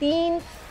3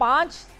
5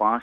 5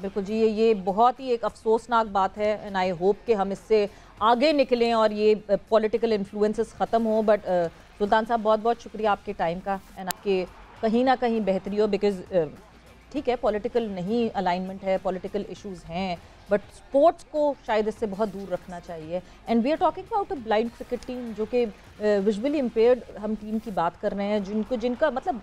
بالکل جی, یہ بہت ہی ایک افسوسناک بات ہے, اینڈ آئی ہوپ کہ ہم اس سے آگے نکلیں اور یہ پولیٹیکل انفلوئنسز ختم ہوں. بٹ سلطان صاحب بہت بہت شکریہ آپ کے ٹائم کا, اینڈ آپ کے کہیں نہ کہیں بہتری ہو, بیکاز ٹھیک ہے پولیٹیکل نہیں الائنمنٹ ہے, پولیٹیکل ایشوز ہیں, بٹ اسپورٹس کو شاید اس سے بہت دور رکھنا چاہیے. And we are talking about a blind cricket team, جو کہ ویژولی امپیئرڈ ہم ٹیم کی بات کر رہے ہیں, جن کا مطلب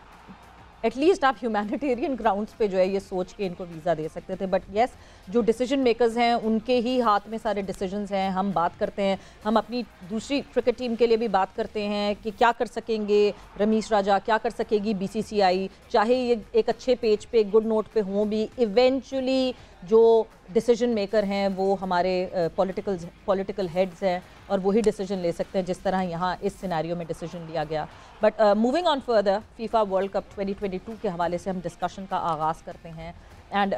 ایٹ لیسٹ آپ ہیومینیٹیرین گراؤنڈس پہ جو ہے یہ سوچ کے ان کو ویزا دے سکتے تھے. بٹ یس, جو ڈیسیجن میکرز ہیں ان کے ہی ہاتھ میں سارے ڈیسیجنز ہیں. ہم بات کرتے ہیں, ہم اپنی دوسری کرکٹ ٹیم کے لیے بھی بات کرتے ہیں کہ کیا کر سکیں گے رمیش راجا, کیا کر سکے گی بی سی سی آئی, چاہے یہ ایک اچھے پیج پہ گڈ نوٹ پہ ہوں بھی, ایونچولی جو ڈیسیجن میکر ہیں وہ ہمارے پولیٹیکل ہیڈز ہیں, اور وہی ڈیسیجن لے سکتے ہیں جس طرح یہاں اس سینیریو میں ڈیسیجن لیا گیا. But moving on further, FIFA World cup 2022 کے حوالے سے ہم ڈسکشن کا آغاز کرتے ہیں. And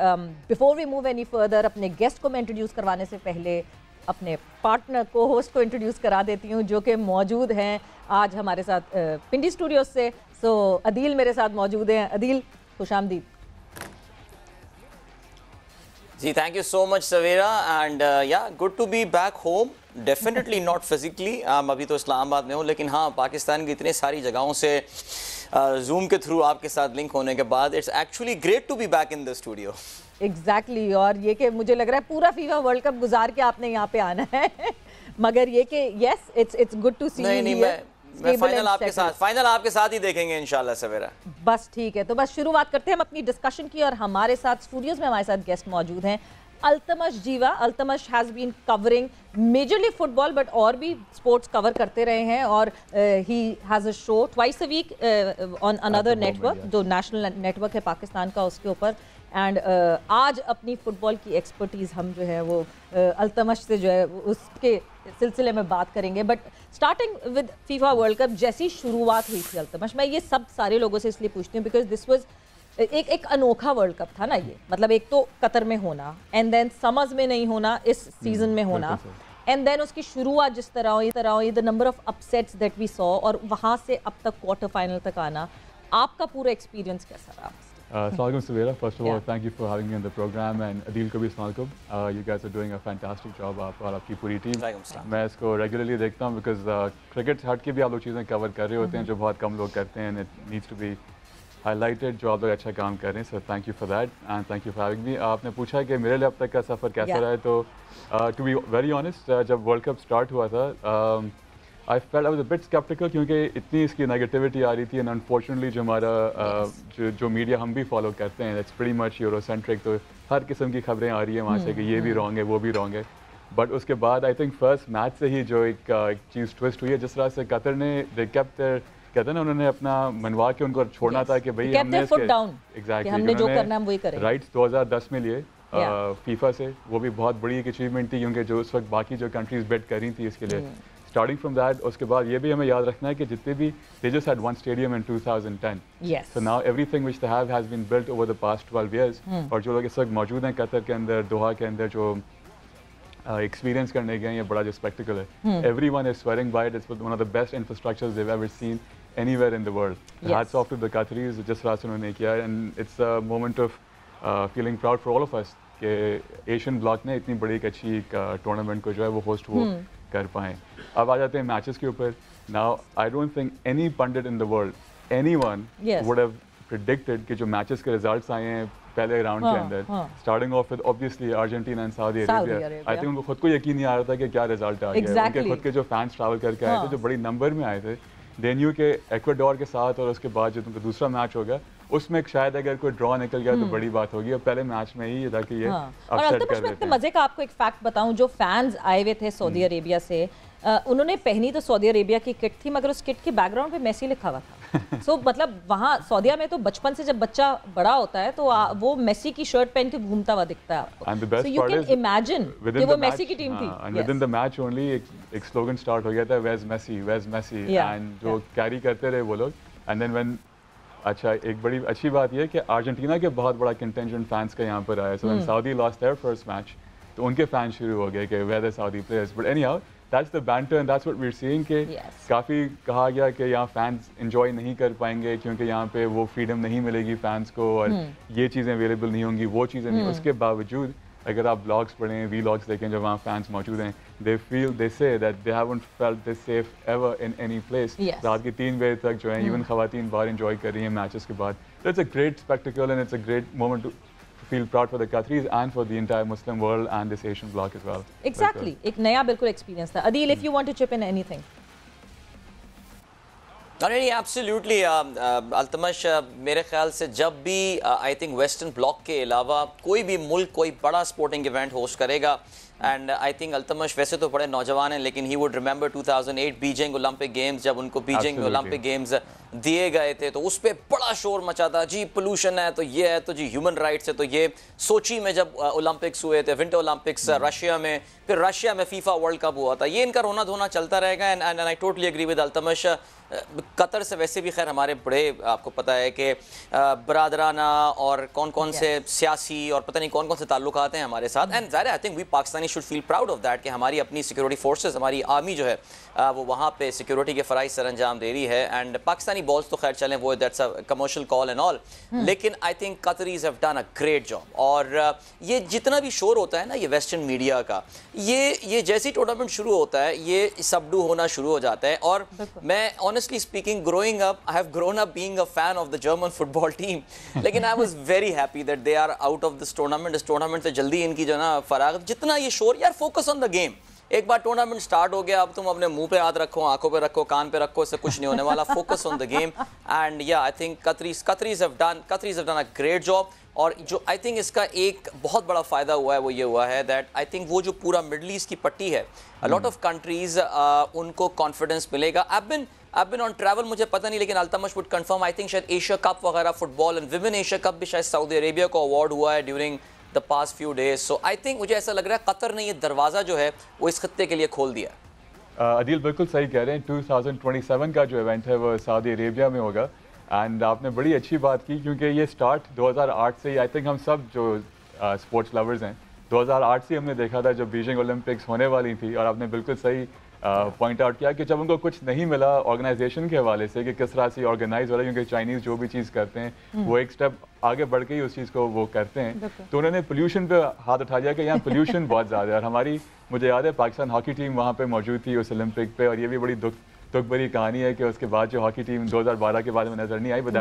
before we move any further, اپنے گیسٹ کو میں انٹروڈیوس کروانے سے پہلے اپنے پارٹنر کو ہوسٹ کو انٹروڈیوس کرا دیتی ہوں, جو کہ موجود ہیں آج ہمارے ساتھ پنڈی اسٹوڈیوز سے. سو عدیل میرے ساتھ موجود ہیں. عدیل, خوش آمدید. جی thank you so much Sawera, and yeah good to be back home. Definitely not physically, ابھی تو اسلام آباد میں ہوں, لیکن ہاں پاکستان کی اتنی ساری جگہوں سے زوم کے تھرو آپ کے ساتھ لنک ہونے کے بعد it's actually great to be back in the studio. Exactly, اور یہ کہ مجھے لگ رہا ہے پورا فیفا ورلڈ کپ گزار کے آپ نے یہاں پہ آنا ہے, مگر یہ کہ یس اٹس گڈ ٹو سی. نہیں میں فائنل آپ کے ساتھ ہی دیکھیں گے انشاءاللہ سویرا. بس ٹھیک ہے, تو بس شروعات کرتے ہیں ہم اپنی ڈسکشن کی, اور ہمارے ساتھ اسٹوڈیوز میں ہمارے ساتھ گیسٹ موجود ہیں. Altamash Jeewa. Altamash has been covering majorly football, but اور بھی اسپورٹس کور کرتے رہے ہیں, اور he has a show twice a week on another network, جو نیشنل نیٹ ورک ہے پاکستان کا, اس کے اوپر. اینڈ آج اپنی فٹ بال کی ایکسپرٹیز ہم جو ہے وہ التمش سے جو ہے اس کے سلسلے میں بات کریں گے. But starting with FIFA World cup, جیسی شروعات ہوئی تھی التمش, میں یہ سارے لوگوں سے اس لیے پوچھتی ہوں بیکاز دس واز ایک انوکھا ورلڈ کپ تھا نا یہ. مطلب ایک تو قطر میں ہونا, اینڈ دین سمرز میں نہیں ہونا, اس سیزن میں ہونا, اینڈ دین اس کی شروعات جس طرح ہوئی, the number of upsets that we saw, اور وہاں سے اب تک کوارٹر فائنل تک آنا. آپ کا پورا ایکسپیرینس کیسا رہا؟ السلام علیکم Sawera. First of all thank you for having me in the programme, and Adeel کو بھی السلام علیکم. You guys are doing a fantastic job, آپ اور آپ کی پوری ٹیم. میں اس کو ریگولرلی دیکھتا ہوں بیکاز کرکٹ سے ہٹ کے بھی آپ لوگ چیزیں کور کر رہے ہوتے ہیں جو بہت کم لوگ کرتے ہیں, and it needs to be highlighted, جو آپ لوگ اچھا کام کر رہے ہیں. Sir thank you for that, and thank you for having me. آپ نے پوچھا کہ میرے لیے اب تک کا سفر کیسا رہا ہے, تو ٹو بی ویری آنیسٹ, جب ورلڈ کپ اسٹارٹ ہوا تھا I felt I was a bit sceptical, کیونکہ اتنی اس کی نیگیٹیوٹی آ رہی تھی, اینڈ انفارچونیٹلی جو ہمارا جو میڈیا ہم بھی فالو کرتے ہیں it's pretty much Eurocentric, تو ہر قسم کی خبریں آ رہی ہیں وہاں سے کہ یہ بھی رانگ ہے وہ بھی رانگ ہے. بٹ اس کے بعد آئی تھنک فرسٹ میچ سے ہی جو ایک چیز ٹوسٹ ہوئی ہے, جس طرح سے قطر نے دے کیپٹ دیئر, کہتے ہیں نا انہوں نے اپنا منوا کے ان کو چھوڑنا تھا کہ بھائی ہم نے ایگزیکٹلی رائٹس 2010 میں لیے فیفا سے. وہ بھی بہت بڑی ایک اچیومنٹ تھی, کیونکہ جو اس وقت باقی جو کنٹریز بیٹ کر رہی تھی اس کے لیے. اسٹارٹنگ فرام دیٹ, اس کے بعد یہ بھی ہمیں یاد رکھنا ہے کہ جتنے بھی they just had one stadium in 2010. Yes. So now everything which they have has been built over the past 12 years. اور جو لوگ اس وقت موجود ہیں قطر کے اندر, دوحہ کے اندر, جو ایکسپیرینس کرنے گئے, یہ بڑا جو اسپیکٹیکل ہے, everyone is swearing by it. It's one of the best infrastructures they've ever seen anywhere in the world. Hats off to the Qataris, جس طرح سے انہوں نے کیا, and it's a moment of feeling proud for all of us کہ Asian block نے اتنی بڑی ایک اچھی ٹورنامنٹ کو جو ہے وہ ہوسٹ وہ کر پائیں. اب آ جاتے ہیں میچز کے اوپر. Now I don't think any pundit in the world anyone would have predicted کہ جو میچز کے ریزلٹس آئے ہیں پہلے راؤنڈ کے اندر, starting off with obviously Argentina and Saudi Arabia, I think ان کو خود کو یقین نہیں آ رہا تھا کہ کیا رزلٹ آ گیا. ان کے خود کے جو فینس ٹریول کر کے آئے تھے, جو بڑی نمبر میں آئے تھے, دے نیو کہ ایکواڈور کے ساتھ, اور اس کے بعد جو تم کا دوسرا میچ ہوگا اس میں شاید اگر کوئی ڈرا نکل گیا تو بڑی بات ہوگی. اور پہلے میچ میں ہی تاکہ یہ اپسیٹ کر دیتے ہیں. مزے کا آپ کو ایک فیکٹ بتاؤں, جو فینز آئے ہوئے تھے سعودی عربیہ سے, انہوں نے پہنی تو سعودی عربیہ کی کٹ تھی, مگر اس کٹ کے بیک گراؤنڈ پہ میسی لکھا ہوا تھا. سو مطلب وہاں سعودیہ میں تو بچپن سے جب بچہ بڑا ہوتا ہے تو وہ میسی کی شرٹ پہن کے گھومتا ہوا دکھتا ہے آپ کو. So you can imagine کہ وہ میسی کی ٹیم تھی. within the match only ایک سلوگن اسٹارٹ ہو گیا تھا, where's Messi, where's Messi, and جو کیری کرتے رہے وہ لوگ. And then when اچھا ایک بڑی اچھی بات یہ ہے کہ ارجنٹینا کے بہت بڑا کنٹینجنٹ فینس کا یہاں پر آیا. So when Saudi lost their first match, تو ان کے فینس شروع ہو گئے کہ where the Saudi players. But anyhow, that's the banter and that's what we're seeing کہ کافی کہا گیا کہ یہاں فینس انجوائے نہیں کر پائیں گے کیونکہ یہاں پہ وہ فریڈم نہیں ملے گی فینس کو اور یہ چیزیں اویلیبل نہیں ہوں گی وہ چیزیں نہیں. اس کے باوجود اگر آپ بلاگس پڑھیں وی لاگس دیکھیں جب وہاں فینس موجود ہیں they say that they haven't felt this safe ever in any place. رات کے 3 بجے تک جو ہیں ایون خواتین باہر انجوائے کر رہی ہیں میچز کے بعد. It's a great spectacle and it's a great moment to feel proud for the Qataris and for the entire Muslim world and this Asian bloc as well. Exactly. ایک نیا بالکل ایکسپیرینس تھا. Adil, if you want to chip in anything. Absolutely Altamash میرے خیال سے جب بھی I think western bloc کے علاوہ کوئی بھی ملک کوئی بڑا اسپورٹنگ ایونٹ ہوسٹ کرے گا اینڈ آئی تھنک التمش ویسے تو بڑے نوجوان ہیں لیکن he would remember 2008 Beijing Olympic games جب ان کو بیجنگ میں اولمپک گیمز دیے گئے تھے تو اس پہ بڑا شور مچا تھا جی پولوشن ہے تو یہ ہے تو جی ہیومن رائٹس ہے تو یہ. سوچی میں جب اولمپکس ہوئے تھے ونٹر اولمپکس رشیا میں پھر رشیا میں فیفا ورلڈ کپ ہوا تھا یہ ان کا رونا دھونا چلتا رہے گا and I totally agree with Altamash. Qatar سے ویسے بھی خیر ہمارے بڑے آپ کو پتہ ہے کہ برادرانہ اور کون کون سے سیاسی اور پتہ نہیں کون کون سے تعلقات ہیں ہمارے ساتھ اینڈ ظاہر I think we Pakistani should feel proud of that کہ ہماری اپنی سیکورٹی فورسز ہماری آرمی جو ہے وہ وہاں پہ سیکورٹی کے فرائض سر انجام دے رہی ہے اینڈ پاکستانی بالز تو خیر چلیں وہ that's a commercial call and all لیکن I think Qataris have done a great job. اور یہ جتنا بھی شور ہوتا ہے نا یہ ویسٹرن میڈیا کا یہ جیسی ٹورنامنٹ شروع ہوتا ہے یہ سبڈو ہونا شروع ہو جاتا ہے. اور میں honestly speaking growing up I have grown up being a fan of the German football team لیکن I was very happy that they are out of this tournament. اس ٹورنامنٹ سے جلدی ان کی جو نا فراغت جتنا یہ شور یار فوکس آن دا گیم. ایک بار ٹورنامنٹ سٹارٹ ہو گیا اب تم اپنے منہ پہ ہاتھ رکھو آنکھوں پہ رکھو کان پہ رکھو اس سے کچھ نہیں ہونے والا. Focus on the game and yeah I think Qataris have done a great job. اور جو آئی تھنک اس کا ایک بہت بڑا فائدہ ہوا ہے وہ یہ ہوا ہے دیٹ آئی تھنک وہ جو پورا مڈل ایسٹ کی پٹی ہے لاٹ آف کنٹریز ان کو کانفیڈنس ملے گا. I've been on travel مجھے پتہ نہیں لیکن Altamash would confirm I think شاید ایشیا کپ وغیرہ football and women Asia cup بھی شاید سعودی عربیہ کو اوارڈ ہوا ہے during the past few days. So I think مجھے ایسا لگ رہا ہے قطر نے یہ دروازہ جو ہے وہ اس خطے کے لیے کھول دیا. عدیل بالکل صحیح کہہ رہے ہیں 2027 کا جو ایونٹ ہے وہ سعودی عربیہ میں ہوگا اینڈ آپ نے بڑی اچھی بات کی کیونکہ یہ سٹارٹ 2008 سے ہی آئی تھنک ہم سب جو اسپورٹس لورز ہیں 2008 سے ہم نے دیکھا تھا جب بیجنگ اولمپکس ہونے والی تھی اور آپ نے بالکل صحیح پوائنٹ آؤٹ کیا کہ جب ان کو کچھ نہیں ملا آرگنائزیشن کے حوالے سے کہ کس طرح سے آرگنائز ہو رہا ہے کیونکہ چائنیز جو بھی چیز کرتے ہیں وہ ایک اسٹیپ آگے بڑھ کے ہی اس چیز کو وہ کرتے ہیں تو انہوں نے پولیوشن پہ ہاتھ اٹھا دیا کہ یہاں پولیوشن بہت زیادہ ہے. اور ہماری مجھے یاد ہے پاکستان ہاکی ٹیم وہاں پہ موجود تھی اس اولمپک پہ اور یہ بھی بڑی دکھ بھری کہانی ہے کہ اس کے بعد جو ہاکی ٹیم 2012 کے بعد میں نظر نہیں آئی بٹ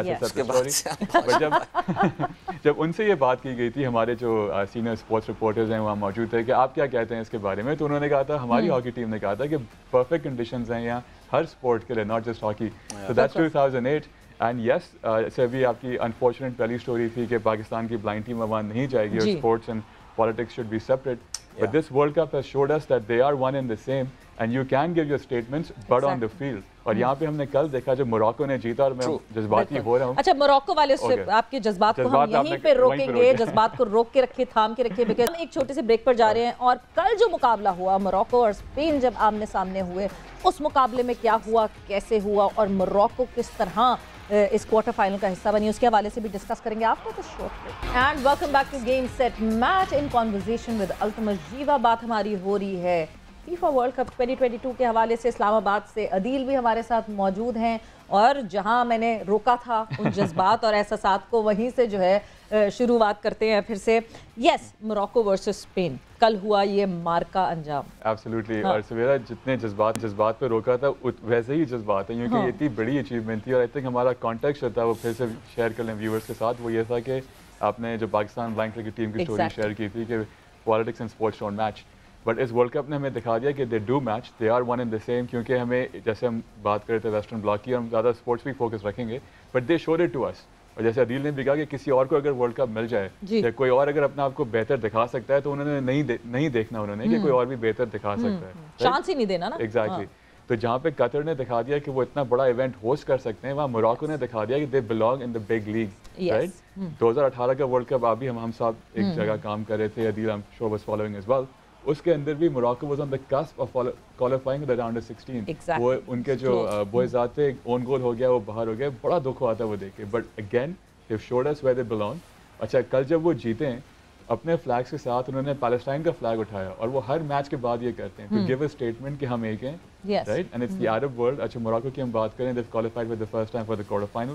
جب ان سے یہ بات کی گئی تھی ہمارے جو سینئر اسپورٹس رپورٹرز ہیں وہاں موجود تھے کہ آپ کیا کہتے ہیں اس کے بارے میں تو انہوں نے کہا تھا ہماری ہاکی ٹیم نے کہا تھا کہ پرفیکٹ کنڈیشنز ہیں یہاں ہر اسپورٹ کے لیے not just hockey. So that's 2008 and yes سے بھی آپ کی انفارچونیٹ پہلی اسٹوری تھی کہ پاکستان کی بلائنڈ ٹیم وہاں نہیں جائے گی اور sports and politics should be separate. But this World Cup has showed us that they are one and the same and you can give your statements but on the field. اور یہاں پہ ہم نے کل دیکھا جب موراکو نے جیتا اور میں جذباتی ہو رہا ہوں. اچھا موراکو والے سے آپ کے جذبات کو ہم یہیں پہ روکیں گے جذبات کو روک کے رکھے تھام کے رکھے بیکاز ہم ایک چھوٹے سے بریک پر جا رہے ہیں. اور کل جو مقابلہ ہوا موراکو اور اسپین جب آمنے سامنے ہوئے اس مقابلے میں کیا ہوا کیسے ہوا اور موراکو کس طرح اس کوارٹر فائنل کا حصہ بنی اس کے حوالے سے بھی ڈسکس کریں گے آپ کو تو short break. And welcome back to game set match in conversation with Altamash Jeewa. بات ہماری ہو رہی ہے فیفا ورلڈ کپ 2022 کے حوالے سے. اسلام آباد سے عدیل بھی ہمارے ساتھ موجود ہیں اور جہاں میں نے روکا تھا ان جذبات اور احساسات کو وہیں سے جو ہے شروعات کرتے ہیں پھر سے. یس موراکو ورسز اسپین کل ہوا یہ مارکا انجام. ایبسلیوٹلی. اور سویرا جتنے جذبات پہ روکا تھا ویسے ہی جذبات ہیں کیونکہ یہ اتنی بڑی اچیومنٹ تھی اور آئی تھنک ہمارا کانٹیکسٹ ہوتا ہے وہ پھر سے شیئر کر لیں ویورس کے ساتھ. وہ یہ تھا کہ آپ نے جو پاکستان بلائنڈ کرکٹ ٹیم کی اسٹوری شیئر کی تھی کہ politics and sports don't match but اس ورلڈ کپ نے ہمیں دکھا دیا کہ they do match they are one and the same. کیونکہ ہمیں جیسے ہم بات کرے تھے ویسٹرن بلاک کی ہم زیادہ اسپورٹس پہ فوکس رکھیں گے but they showed it to us. اور جیسے عدیل نے بھی کہا کہ کسی اور کو اگر ورلڈ کپ مل جائے یا کوئی اور اگر اپنے آپ کو بہتر دکھا سکتا ہے تو انہوں نے نہیں دیکھنا انہوں نے کہ کوئی اور بھی بہتر دکھا سکتا ہے. چانس ہی نہیں دینا نا. ایگزیکٹلی. تو جہاں پہ قطر نے دکھا دیا کہ وہ اتنا بڑا ایونٹ ہوسٹ کر سکتے ہیں وہاں موراکو نے دکھا دیا کہ they belong in the big league. Right 2018 کا ورلڈ کپ ابھی ہم ساتھ ایک جگہ کام کر رہے تھے. Adeel I'm sure was following as well. اس کے اندر بھی Morocco was on the cusp of qualifying the round of 16. وہ ان کے جو بوائز آتے اون گول ہو گیا وہ باہر ہو گیا. بڑا دکھ ہوا تھا وہ دیکھ کے but again they should as where they belong. اچھا کل جب وہ جیتے ہیں اپنے فلیگس کے ساتھ انہوں نے پیلسٹائن کا فلیگ اٹھایا اور وہ ہر میچ کے بعد یہ کرتے ہیں ٹو گیو اے اسٹیٹمنٹ کہ ہم ایک ہیں, right, and it's the Arab world. اچھا موراکو کی ہم بات کریں, they've qualified for the first time for the quarter final,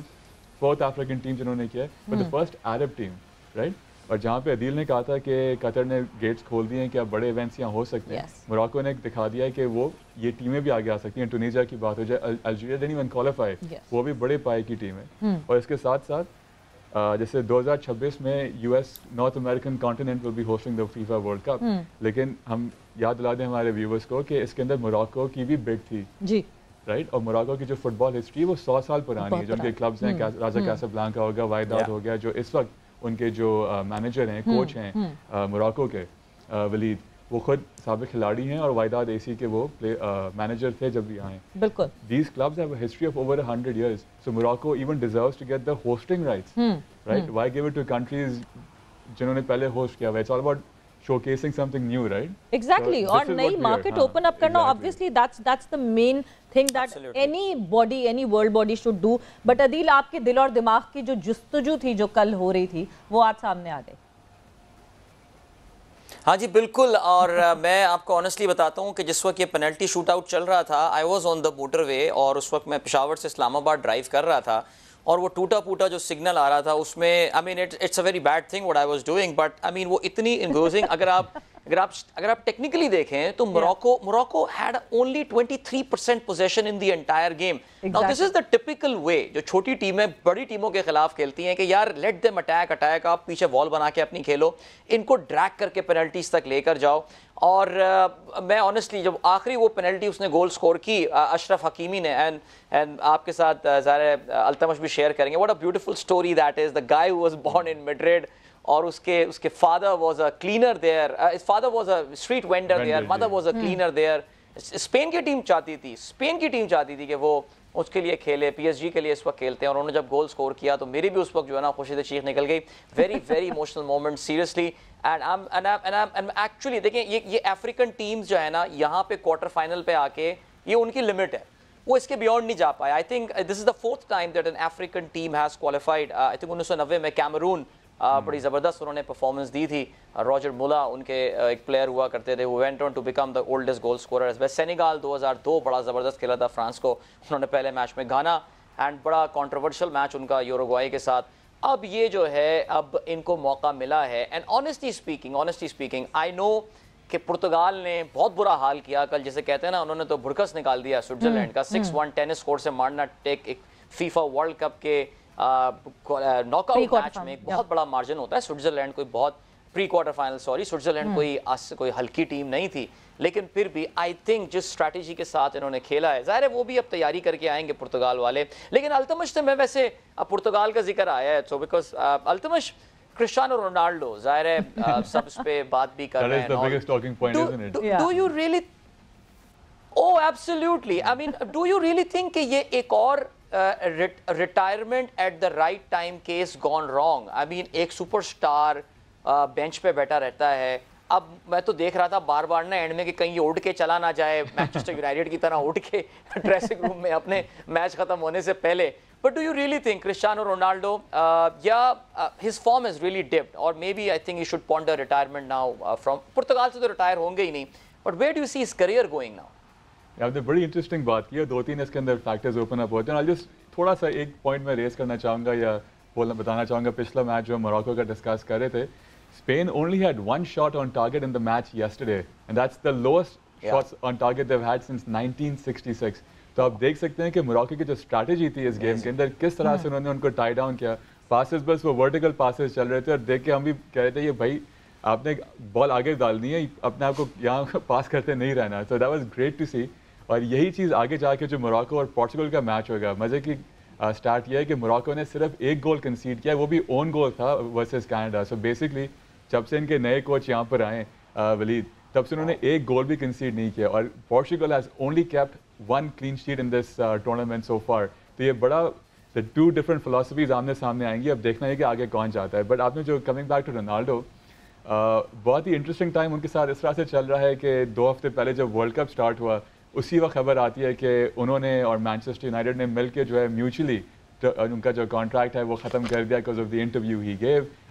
fourth African team جنہوں نے کیا ہے, but the first Arab team, right. اور جہاں پہ عدیل نے کہا تھا کہ قطر نے گیٹس کھول دیے ہیں کہ اب بڑے ایونٹس یہاں ہو سکتے ہیں, موراکو نے دکھا دیا ہے کہ وہ یہ ٹیمیں بھی آگے آ سکتی ہیں. ٹونیزیا کی بات ہو جائے, الجیریا ڈنٹ ایون کوالیفائی, وہ بھی بڑے پائے کی ٹیم ہے. اور اس کے ساتھ ساتھ جیسے 2026 میں U S North American continent will be hosting the FIFA World Cup, لیکن ہم یاد دلا دیں ہمارے ویورس کو کہ اس کے اندر موراکو کی بھی بگ تھی, جی, رائٹ. اور موراکو کی جو فٹ بال ہسٹری ہے وہ 100 سال پرانی ہے. جو ان کے کلبز ہیں, راجا کیسابلانکا ہوگا, وائداد ہو گیا, جو اس وقت ان کے جو مینیجر ہیں, کوچ ہیں موراکو کے, ولید, وہ خود سابق کھلاڑی ہیں اور وائداد اے سی کے وہ مینیجر تھے جب بھی آئے. بالکل. These clubs have a history of over 100 years. So Morocco even deserves to get the hosting rights, right. Why give it to countries جنہوں نے پہلے ہوسٹ کیا ہوا. It's all about showcasing something new, right? Exactly. اور نئی market open up کرنا, obviously that's the main thing that any body, any world body should do. But عدیل, آپ کے دل اور دماغ کی جو جستجو تھی جو کل ہو رہی تھی وہ آج سامنے آ گئی. ہاں جی بالکل. اور میں آپ کو آنیسٹلی بتاتا ہوں کہ جس وقت یہ پینلٹی شوٹ آؤٹ چل رہا تھا, I was on the motor وے, اور اس وقت میں پشاور سے اسلام آباد ڈرائیو کر رہا تھا, اور وہ ٹوٹا پوٹا جو سگنل آ رہا تھا اس میں, I mean it's a very bad thing what I was doing, but I mean وہ اتنی انگروزنگ. اگر آپ ٹیکنیکلی دیکھیں تو Morocco had only 23% possession in the entire game. Now this is the typical way جو چھوٹی ٹیمیں بڑی ٹیموں کے خلاف کھیلتی ہیں کہ یار لیٹ دیم اٹیک, آپ پیچھے وال بنا کے اپنی کھیلو, ان کو ڈریگ کر کے پینلٹیز تک لے کر جاؤ. اور میں آنیسٹلی جب آخری وہ پینلٹی اس نے گول سکور کی اشرف حکیمی نے, اینڈ آپ کے ساتھ ظاہر التمش بھی شیئر کریں گے, what a beautiful story that is. The guy who was born in Madrid, اور اس کے father was a cleaner there, his father was a street vendor there, mother was a cleaner there. Spain کی team چاہتی تھی کہ وہ اس کے لیے کھیلے, پی ایس جی کے لیے اس وقت کھیلتے ہیں, اور انہوں نے جب گول سکور کیا تو میری بھی اس وقت جو ہے نا خوشی سے چیخ نکل گئی. Very very emotional moment seriously. And actually دیکھیں یہ افریقن ٹیمز جو ہے نا یہاں پہ کوارٹر فائنل پہ آ کے یہ ان کی لمٹ ہے, وہ اس کے بیونڈ نہیں جا پایا. I think this is the fourth time that an African team has qualified. I think 1990 میں کیمرون بڑی زبردست انہوں نے پرفارمنس دی تھی. راجر مولا ان کے ایک پلیئر ہوا کرتے تھے, وہ went on to become the oldest goal scorer as well. Senegal 2002 بڑا زبردست کھیلا تھا فرانس کو انہوں نے پہلے میچ میں. گھانا اینڈ بڑا کنٹروورشل میچ ان کا یوروگوائی کے ساتھ. اب یہ جو ہے اب ان کو موقع ملا ہے, اینڈ آنیسٹلی اسپیکنگ آئی نو کہ پرتگال نے بہت برا حال کیا کل, جسے کہتے ہیں نا انہوں نے تو بھڑکس نکال دیا سوئٹزرلینڈ کا. 6-1 ٹینس کورٹ سے مارنا ایک فیفا ورلڈ کپ کے ناک آؤٹ میچ میں ایک بہت بڑا مارجن ہوتا ہے. سوئٹزرلینڈ کوئی بہت پری کوارٹر فائنل سوئٹزرلینڈ کوئی ہلکی ٹیم نہیں تھی, لیکن پھر بھی آئی تھنک جس اسٹریٹجی کے ساتھ انہوں نے کھیلا ہے, ظاہر ہے وہ بھی اب تیاری کر کے آئیں گے پرتگال والے. لیکن التمش سے میں ویسے اب پرتگال کا ذکر آیا ہے تو بیکاز التمش کرسٹیانو رونالڈو ظاہر ہے سب اس پہ بات بھی کر رہے ہیں. Do you really? Oh, absolutely. I mean, do you really think کہ یہ ایک اور retirement at the right time case gone wrong? I mean ایک سپر اسٹار بینچ پہ بیٹھا رہتا ہے. اب میں تو دیکھ رہا تھا بار بار نا اینڈ میں کہ کہیں یہ اٹھ کے چلا نہ جائے مانچسٹر یونائٹیڈ کی طرح اٹھ کے ڈریسنگ روم میں اپنے میچ ختم ہونے سے پہلے. But do you really think Cristiano Ronaldo, his form has really dipped, or maybe I think he should ponder retirement now from Portugal سے تو ریٹائر ہوں گے ہی نہیں, but where do you see his career going now? آپ نے بڑی interesting بات کی ہے, 2-3 اس کے اندر فیکٹرز اوپن اپ ہوتے ہیں. I'll just تھوڑا سا ایک پوائنٹ میں ریز کرنا چاہوں گا یا بتانا چاہوں گا. پچھلا میچ جو موراکو کا ڈسکس کر رہے تھے, Spain only had 1 shot on target in the match yesterday, and that's the lowest shots on target they've had since 1966. تو آپ دیکھ سکتے ہیں کہ موراکو کی جو اسٹریٹجی تھی اس گیم کے اندر, کس طرح سے انہوں نے ان کو ٹائی ڈاؤن کیا. پاسز بس وہ ورٹیکل پاسز چل رہے تھے, اور دیکھ کے ہم بھی کہہ رہے تھے یہ بھائی آپ نے بال آگے ڈالنی ہے, اپنے آپ کو یہاں پاس کرتے نہیں رہنا. تو دیٹ واز گریٹ ٹو سی. اور یہی چیز آگے جا کے جو موراکو اور پورچوگل کا میچ ہوگا, مزے کی اسٹارٹ یہ ہے کہ موراکو نے صرف ایک گول کنسیڈ کیا, وہ بھی اون گول تھا ورسز کینیڈا. سو بیسکلی جب سے ان کے نئے کوچ یہاں پر آئے ولید, تب سے انہوں نے ایک گول بھی کنسیڈ نہیں کیا. اور Portugal has only kept 1 clean sheet in this tournament so far. تو یہ بڑا the 2 different philosophies آمنے سامنے آئیں گی. اب دیکھنا ہے کہ آگے کون جاتا ہے. بٹ آپ نے جو کمنگ بیک ٹو رونالڈو, بہت ہی انٹرسٹنگ ٹائم ان کے ساتھ اس طرح سے چل رہا ہے کہ 2 ہفتے پہلے جب ورلڈ کپ اسٹارٹ ہوا اسی وقت خبر آتی ہے کہ انہوں نے اور مانچسٹر یونائٹیڈ نے مل کے جو ہے میوچلی ان کا جو کانٹریکٹ ہے وہ ختم کر دیا because of the interview he give.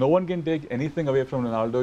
no one can take anything away from Ronaldo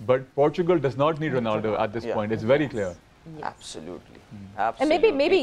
but Portugal does not need Ronaldo at this point. It's very clear. Absolutely. And maybe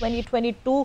2022?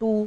2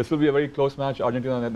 this will be a very close match. Argentina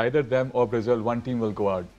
either them or Brazil, one team will go out.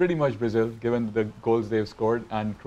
pretty much Brazil given the goals they've scored, and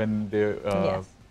when they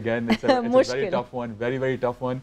again it's a very tough one, very tough one.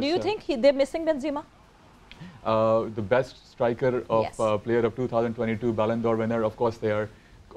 Do you think they're missing Benzema? The best striker of player of 2022 Ballon d'Or winner, of course they are.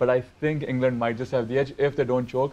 But I think England might just have the edge if they don't choke.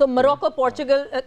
So Morocco, Portugal,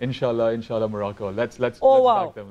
inshallah Morocco. Let's back them.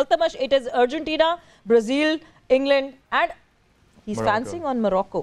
Altamash it is Argentina, Brazil, England and he's fancying on Morocco.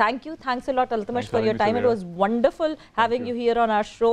thanks a lot Altamash for your time. It was wonderful having you here on our show.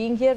being here.